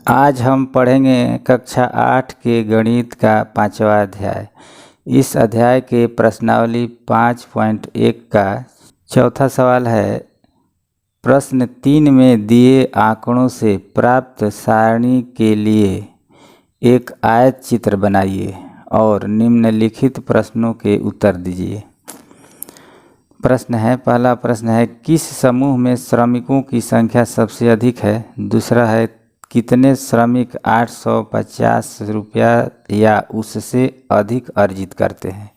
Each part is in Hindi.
आज हम पढ़ेंगे कक्षा 8 के गणित का 5वां अध्याय। इस अध्याय के प्रश्नावली 5.1 का चौथा सवाल है, प्रश्न 3 में दिए आंकड़ों से प्राप्त सारणी के लिए एक आयत चित्र बनाइए और निम्नलिखित प्रश्नों के उत्तर दीजिए। पहला प्रश्न है, किस समूह में श्रमिकों की संख्या सबसे अधिक है। दूसरा है, कितने श्रमिक 850 रुपया या उससे अधिक अर्जित करते हैं।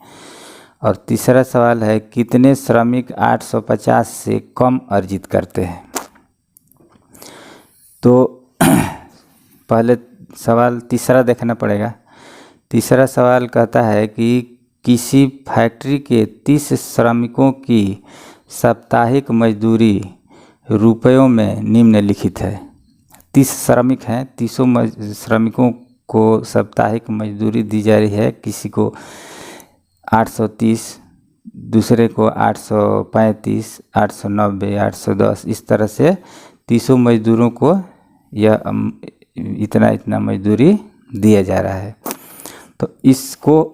और तीसरा सवाल है, कितने श्रमिक 850 से कम अर्जित करते हैं। तो पहले सवाल तीसरा देखना पड़ेगा। तीसरा सवाल कहता है कि किसी फैक्ट्री के 30 श्रमिकों की साप्ताहिक मजदूरी रुपयों में निम्नलिखित है। 30 श्रमिक हैं, 30 श्रमिकों को साप्ताहिक मजदूरी दी जा रही है। किसी को 830, दूसरे को 835, 890, 810, इस तरह से 30 मजदूरों को यह इतना मजदूरी दिया जा रहा है। तो इसको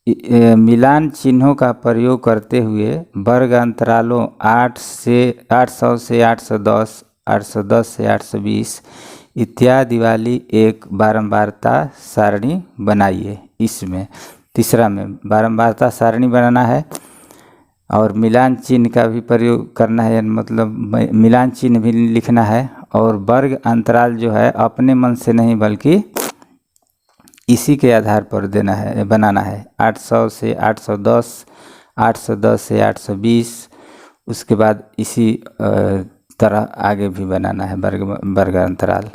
मिलान चिन्हों का प्रयोग करते हुए वर्ग अंतरालों 800 से 810, 810 से 820 इत्यादि वाली एक बारंबारता सारणी बनाइए। इसमें तीसरा में बारंबारता सारणी बनाना है और मिलान चिन्ह का भी प्रयोग करना है, मतलब मिलान चिन्ह भी लिखना है। और वर्ग अंतराल जो है अपने मन से नहीं बल्कि इसी के आधार पर बनाना है। 800 से 810, 810 से 820, उसके बाद इसी तरह आगे भी बनाना है वर्ग अंतराल।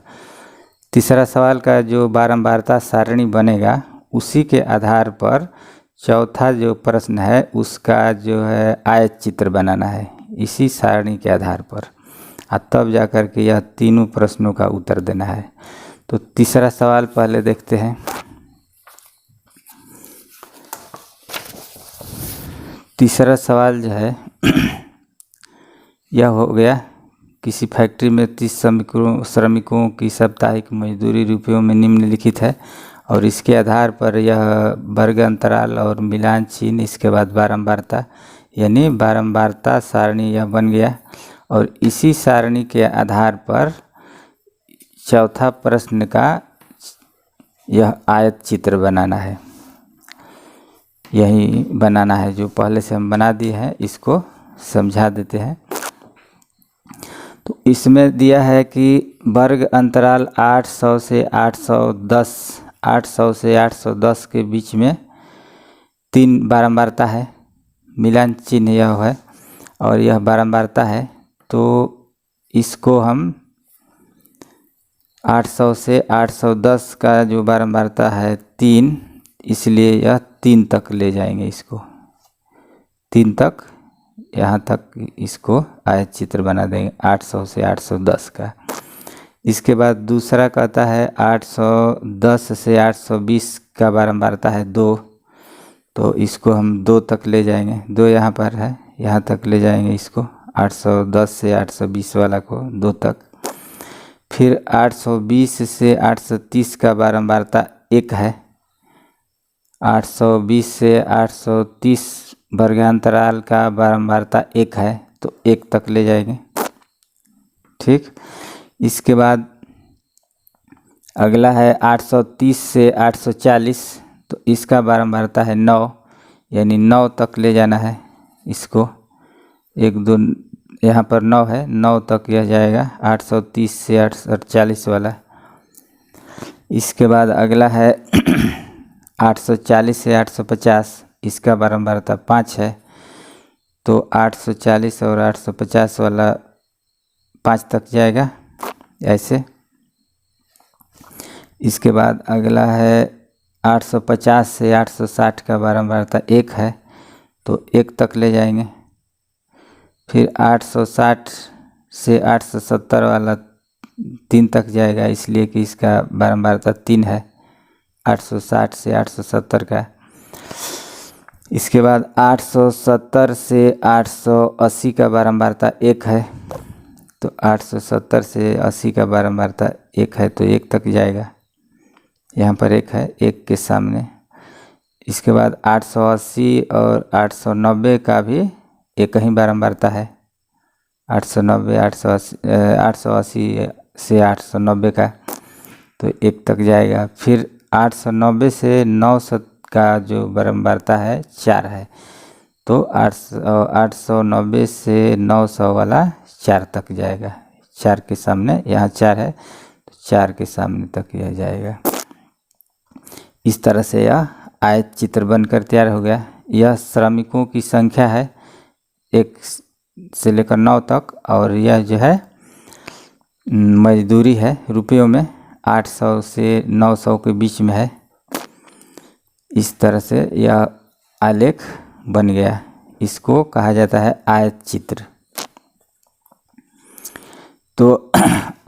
तीसरा सवाल का जो बारंबारता सारणी बनेगा उसी के आधार पर चौथा जो प्रश्न है उसका जो है आयत चित्र बनाना है, इसी सारणी के आधार पर, तब जाकर के यह तीनों प्रश्नों का उत्तर देना है। तो तीसरा सवाल पहले देखते हैं। तीसरा सवाल जो है यह हो गया, किसी फैक्ट्री में 30 श्रमिकों की साप्ताहिक मजदूरी रुपयों में निम्नलिखित है और इसके आधार पर यह वर्ग अंतराल और मिलान चिन्ह, इसके बाद बारंबारता, यानी बारंबारता सारणी यह बन गया। और इसी सारणी के आधार पर चौथा प्रश्न का यह आयत चित्र बनाना है। यही बनाना है जो पहले से हम बना दिए हैं, इसको समझा देते हैं। तो इसमें दिया है कि वर्ग अंतराल 800 से 810, 800 से 810 के बीच में 3 बारंबारता है, मिलान चिन्ह यह है और यह बारंबारता है। तो इसको हम 800 से 810 का जो बारंबारता है 3, इसलिए यह 3 तक ले जाएंगे, इसको 3 तक, यहाँ तक इसको आयत चित्र बना देंगे 800 से 810 का। इसके बाद दूसरा कहता है 810 से 820 का बारंबारता है 2, तो इसको हम 2 तक ले जाएंगे, 2 यहाँ पर है, यहाँ तक ले जाएंगे इसको, 810 से 820 वाला को 2 तक। फिर 820 से 830 का बारंबारता 1 है, 820 से 830 वर्गांतराल का बारंबारता 1 है, तो 1 तक ले जाएंगे। ठीक, इसके बाद अगला है 830 से 840, तो इसका बारंबारता है 9, यानी 9 तक ले जाना है इसको। 1 2 यहाँ पर 9 है, 9 तक यह जाएगा 830 से 840 वाला। इसके बाद अगला है 840 से 850, इसका बारंबारता 5 है, तो 840 और 850 वाला 5 तक जाएगा ऐसे। इसके बाद अगला है 850 से 860 का बारंबारता 1 है, तो 1 तक ले जाएंगे। फिर 860 से 870 वाला 3 तक जाएगा, इसलिए कि इसका बारंबारता 3 है, 860 से 870 का। इसके बाद 870 से 880 का बारंबारता 1 है, तो 870 से 80 का बारंबारता 1 है तो 1 तक जाएगा। यहाँ पर 1 है, 1 के सामने। इसके बाद 880 और 890 का भी एक ही बारंबारता है। 890 880 से 890 का तो 1 तक जाएगा। फिर 890 से 900 का जो बारंबारता है 4 है, तो 890 से 900 वाला 4 तक जाएगा। 4 के सामने, यहाँ 4 है तो 4 के सामने तक यह जाएगा। इस तरह से यह आयत चित्र बनकर तैयार हो गया। यह श्रमिकों की संख्या है 1 से लेकर 9 तक, और यह जो है मजदूरी है रुपयों में, 800 से 900 के बीच में है। इस तरह से यह आलेख बन गया। इसको कहा जाता है आयत चित्र। तो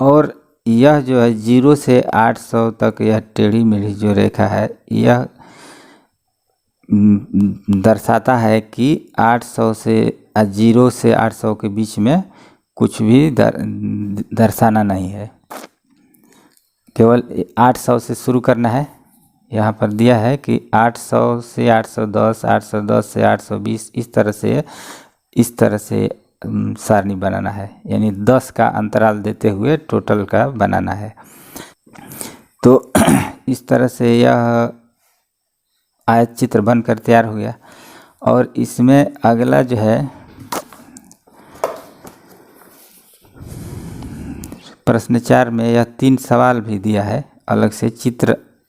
और यह जो है 0 से 800 तक यह टेढ़ी मेढ़ी जो रेखा है, यह दर्शाता है कि 800 से 0 से 800 के बीच में कुछ भी दर्शाना नहीं है, केवल 800 से शुरू करना है। यहाँ पर दिया है कि 800 से 810, 810 से 820, इस तरह से सारणी बनाना है, यानी 10 का अंतराल देते हुए टोटल का बनाना है। तो इस तरह से यह आयत चित्र बनकर तैयार हो गया। और इसमें अगला जो है प्रश्न 4 में यह 3 सवाल भी दिया है अलग से।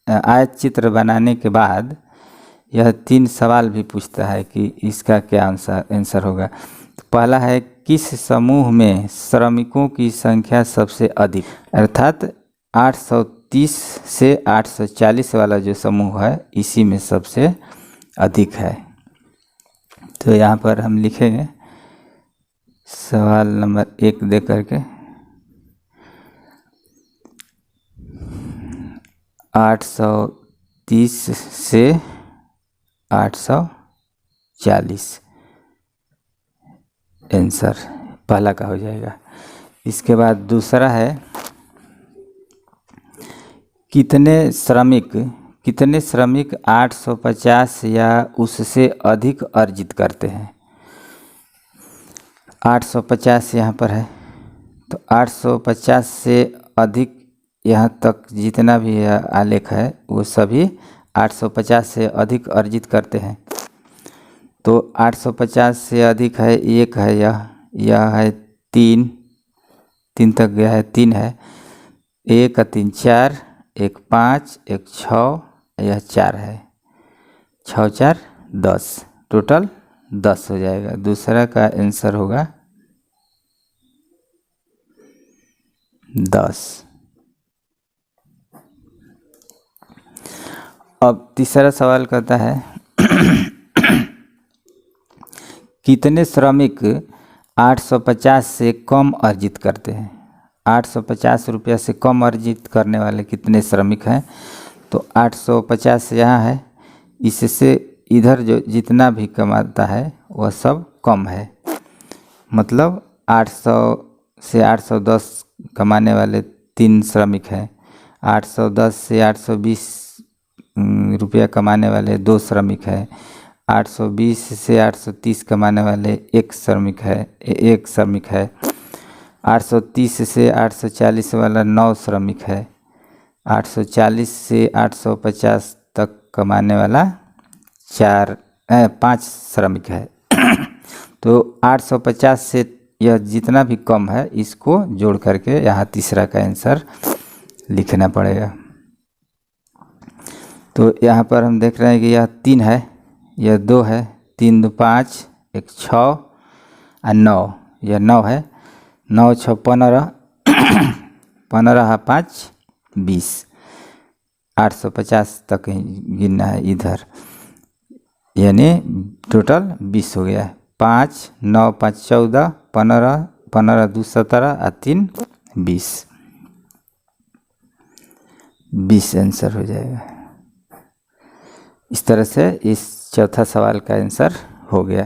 आयत चित्र बनाने के बाद यह 3 सवाल भी पूछता है कि इसका क्या आंसर होगा। तो पहला है, किस समूह में श्रमिकों की संख्या सबसे अधिक, अर्थात 830 से 840 वाला जो समूह है इसी में सबसे अधिक है। तो यहाँ पर हम लिखेंगे सवाल नंबर 1 दे करके 830 से 840 आंसर पहला का हो जाएगा। इसके बाद दूसरा है, कितने श्रमिक 850 या उससे अधिक अर्जित करते हैं। 850 यहाँ पर है, तो 850 से अधिक यहाँ तक जितना भी आलेख है वो सभी 850 से अधिक अर्जित करते हैं। तो 850 से अधिक है, 1 है, यह है 3 तक गया है, 3 है, 1 का 3 4, 1 5, 1 6, यह 4 है, 6 4 10, टोटल 10 हो जाएगा। दूसरा का आंसर होगा 10। अब तीसरा सवाल कहता है कितने श्रमिक 850 से कम अर्जित करते हैं। 850 रुपया से कम अर्जित करने वाले कितने श्रमिक हैं। तो 850 यहाँ है, इससे इधर जो जितना भी कमाता है वह सब कम है। मतलब 800 से 810 कमाने वाले 3 श्रमिक हैं, 810 से 820 रुपया कमाने वाले 2 श्रमिक हैं, 820 से 830 कमाने वाले 1 श्रमिक है, 830 से 840 वाला 9 श्रमिक है, 840 से 850 तक कमाने वाला 5 श्रमिक है। तो 850 से यह जितना भी कम है इसको जोड़ करके यहाँ तीसरा का आंसर लिखना पड़ेगा। तो यहाँ पर हम देख रहे हैं कि यह 3 है, यह 2 है, 3 2 5, 1 6 और 9, यह 9 है, 9 6 15, 15 5 20, 850 तक ही गिनना है इधर, यानी टोटल 20 हो गया। 5 9 5 14, 15 15 2 17 और 3 20 आंसर हो जाएगा। इस तरह से इस चौथा सवाल का आंसर हो गया।